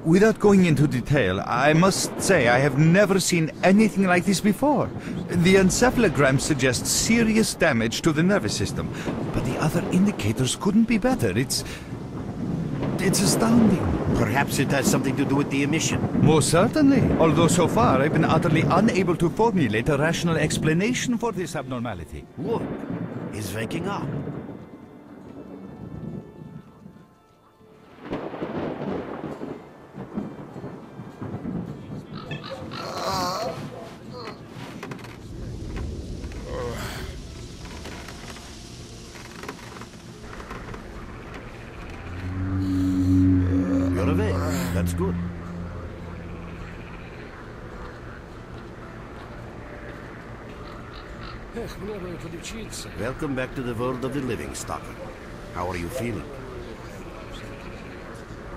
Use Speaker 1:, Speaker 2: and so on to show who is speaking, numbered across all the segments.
Speaker 1: Without going into detail, I must say I have never seen anything like this before. The encephalogram suggests serious damage to the nervous system, but the other indicators couldn't be better. It's astounding.
Speaker 2: Perhaps it has something to do with the emission.
Speaker 1: Most certainly, although so far I've been utterly unable to formulate a rational explanation for this abnormality.
Speaker 2: Look, he's waking up. You're awake. That's good. Welcome back to the world of the living, Stalker. How are you feeling?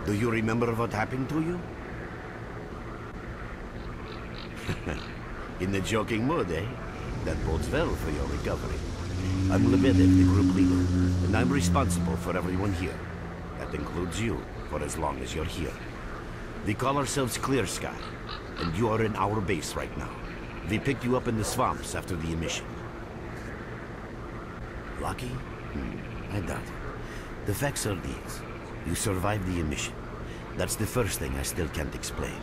Speaker 2: Do you remember what happened to you? In the joking mood, eh? That bodes well for your recovery. I'm Lebedev, the group leader, and I'm responsible for everyone here. That includes you, for as long as you're here. We call ourselves S.T.A.L.K.E.R, and you are in our base right now. We picked you up in the swamps after the emission. Lucky? I doubt it. The facts are these. You survived the emission. That's the first thing I still can't explain.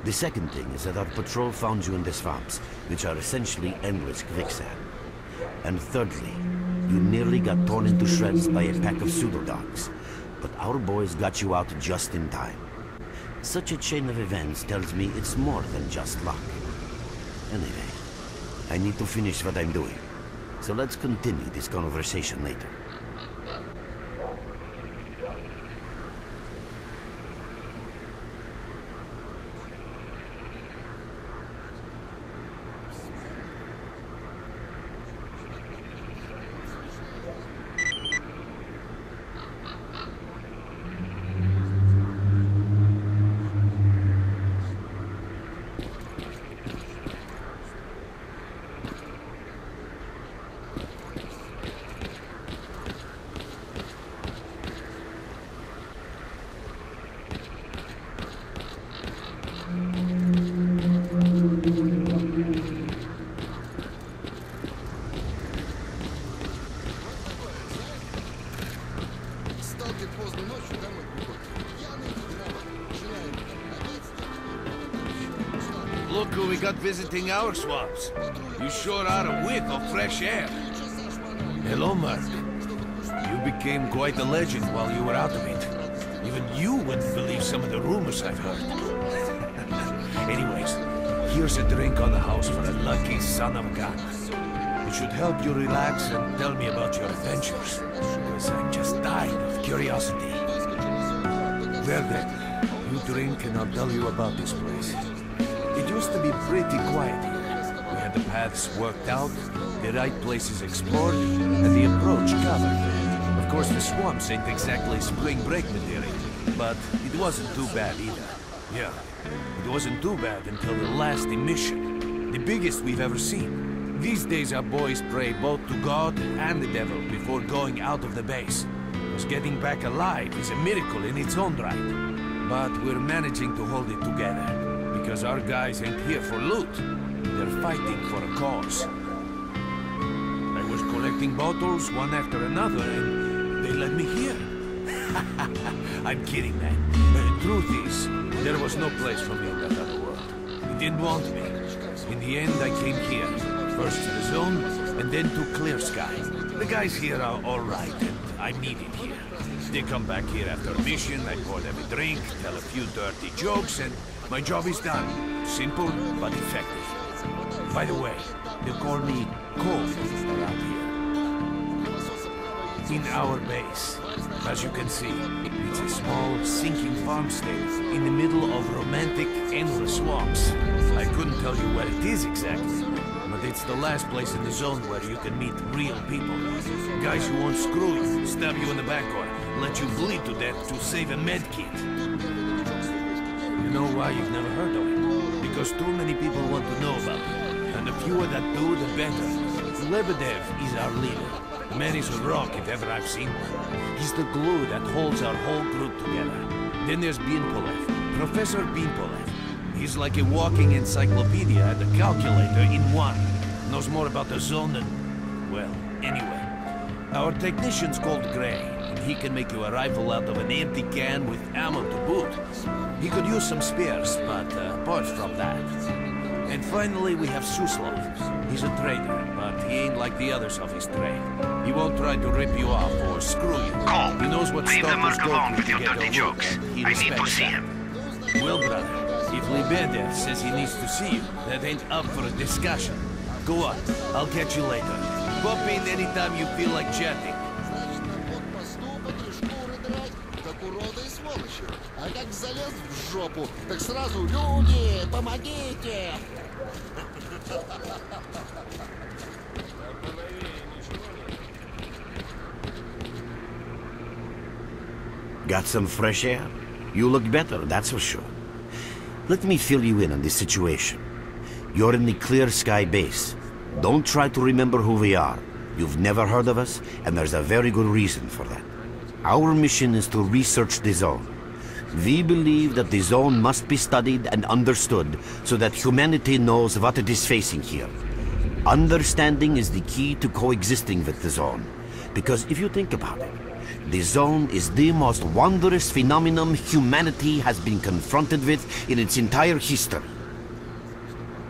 Speaker 2: The second thing is that our patrol found you in the swamps, which are essentially endless quicksand. And thirdly, you nearly got torn into shreds by a pack of pseudo-dogs. But our boys got you out just in time. Such a chain of events tells me it's more than just luck. Anyway, I need to finish what I'm doing. So let's continue this conversation later.
Speaker 3: Look who we got visiting our swamps. You sure are a whiff of fresh air. Hello, Mark. You became quite a legend while you were out of it. Even you wouldn't believe some of the rumors I've heard. Anyways, here's a drink on the house for a lucky son of a gun. It should help you relax and tell me about your adventures, because I'm just dying of curiosity. Well then, you drink and I'll tell you about this place. It used to be pretty quiet here. We had the paths worked out, the right places explored, and the approach covered. Of course, the swamps ain't exactly spring break material, but it wasn't too bad either. Yeah, it wasn't too bad until the last emission, the biggest we've ever seen. These days our boys pray both to God and the devil before going out of the base. Because getting back alive is a miracle in its own right. But we're managing to hold it together. Because our guys ain't here for loot. They're fighting for a cause. I was collecting bottles one after another and they led me here. I'm kidding, man. The truth is, there was no place for me in that other world. They didn't want me. In the end, I came here. First to the zone, and then to Clear Sky. The guys here are alright, and I'm needed here. They come back here after a mission, I pour them a drink, tell a few dirty jokes, and my job is done. Simple, but effective. By the way, they call me Cold around here. In our base, as you can see, it's a small, sinking farmstead in the middle of romantic, endless swamps. I couldn't tell you where it is exactly, but it's the last place in the zone where you can meet real people. Guys who won't screw you, stab you in the back, or let you bleed to death to save a med kit. You know why you've never heard of it? Because too many people want to know about it. And the fewer that do, the better. Lebedev is our leader. The man is a rock if ever I've seen one. He's the glue that holds our whole group together. Then there's Bienpolev, Professor Beanpolev. He's like a walking encyclopedia and a calculator in one. Knows more about the zone than... well, anyway. Our technician's called Gray, and he can make you a rifle out of an empty can with ammo to boot. He could use some spares, but apart from that... And finally, we have Suslov. He's a trader, but he ain't like the others of his trade. He won't try to rip you off or screw you.
Speaker 4: Call.
Speaker 3: He knows what
Speaker 4: Leave the
Speaker 3: Stalkers
Speaker 4: merc
Speaker 3: go
Speaker 4: alone
Speaker 3: through
Speaker 4: with
Speaker 3: to
Speaker 4: your
Speaker 3: get
Speaker 4: dirty
Speaker 3: a look,
Speaker 4: jokes.
Speaker 3: and he
Speaker 4: I need to
Speaker 3: respects
Speaker 4: see
Speaker 3: that.
Speaker 4: him.
Speaker 3: Well, brother, if Lebediev says he needs to see you, that ain't up for a discussion. Go on, I'll catch you later. Pop in anytime you feel like chatting.
Speaker 5: А как залез в жопу, так сразу люди, помогите!
Speaker 2: Got some fresh air? You look better, that's for sure. Let me fill you in on this situation. You're in the Clear Sky base. Don't try to remember who we are. You've never heard of us, and there's a very good reason for that. Our mission is to research the zone. We believe that the zone must be studied and understood so that humanity knows what it is facing here. Understanding is the key to coexisting with the zone. Because if you think about it, the zone is the most wondrous phenomenon humanity has been confronted with in its entire history.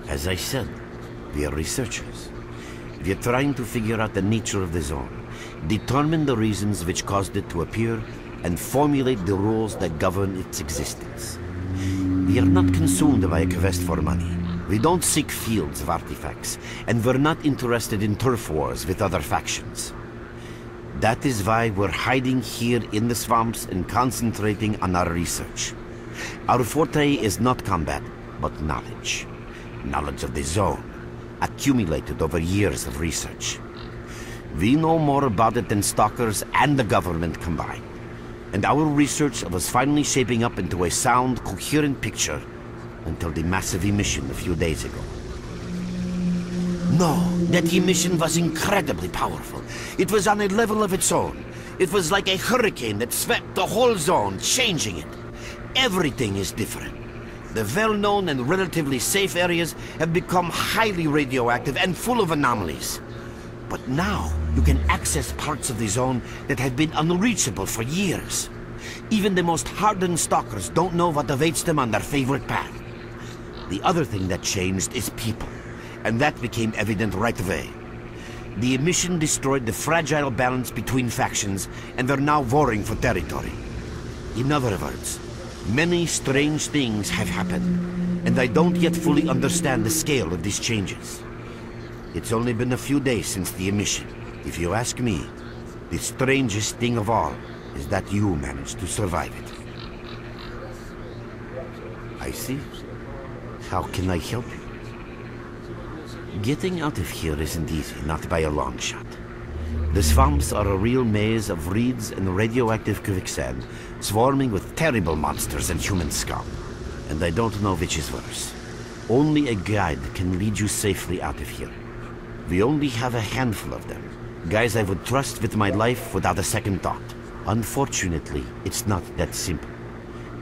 Speaker 2: As I said, we are researchers. We are trying to figure out the nature of the zone, determine the reasons which caused it to appear, and formulate the rules that govern its existence. We are not consumed by a quest for money. We don't seek fields of artifacts, and we're not interested in turf wars with other factions. That is why we're hiding here in the swamps and concentrating on our research. Our forte is not combat, but knowledge. Knowledge of the zone, accumulated over years of research. We know more about it than stalkers and the government combined. And our research was finally shaping up into a sound, coherent picture until the massive emission a few days ago. No, that emission was incredibly powerful. It was on a level of its own. It was like a hurricane that swept the whole zone, changing it. Everything is different. The well-known and relatively safe areas have become highly radioactive and full of anomalies. But now, you can access parts of the zone that have been unreachable for years. Even the most hardened stalkers don't know what awaits them on their favorite path. The other thing that changed is people, and that became evident right away. The emission destroyed the fragile balance between factions, and they're now warring for territory. In other words, many strange things have happened, and I don't yet fully understand the scale of these changes. It's only been a few days since the emission. If you ask me, the strangest thing of all is that you managed to survive it. I see. How can I help you? Getting out of here isn't easy, not by a long shot. The swamps are a real maze of reeds and radioactive quicksand, swarming with terrible monsters and human scum. And I don't know which is worse. Only a guide can lead you safely out of here. We only have a handful of them. Guys I would trust with my life without a second thought. Unfortunately, it's not that simple.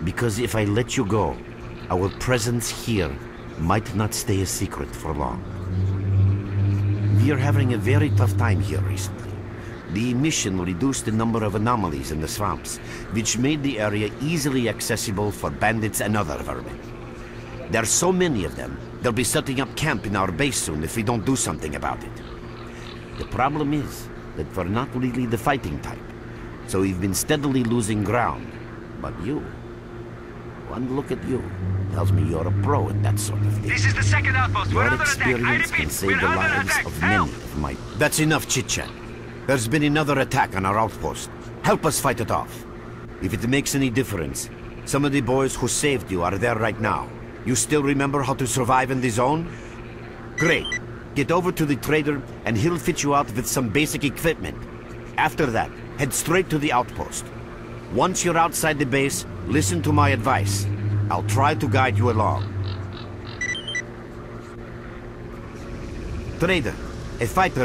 Speaker 2: Because if I let you go, our presence here might not stay a secret for long. We are having a very tough time here recently. The emission reduced the number of anomalies in the swamps, which made the area easily accessible for bandits and other vermin. There are so many of them, they'll be setting up camp in our base soon if we don't do something about it. The problem is that we're not really the fighting type, so we've been steadily losing ground. But you, one look at you, tells me you're a pro at that sort of thing.
Speaker 4: This is the second outpost. We're
Speaker 2: Your
Speaker 4: under attack. I
Speaker 2: experience
Speaker 4: repeat,
Speaker 2: can save
Speaker 4: we're
Speaker 2: the
Speaker 4: under
Speaker 2: lives
Speaker 4: attack.
Speaker 2: of many
Speaker 4: Help!
Speaker 2: of my... That's enough chit-chat. There's been another attack on our outpost. Help us fight it off. If it makes any difference, some of the boys who saved you are there right now. You still remember how to survive in the zone? Great. Get over to the trader and he'll fit you out with some basic equipment. After that, head straight to the outpost. Once you're outside the base, listen to my advice. I'll try to guide you along. Trader, a fighter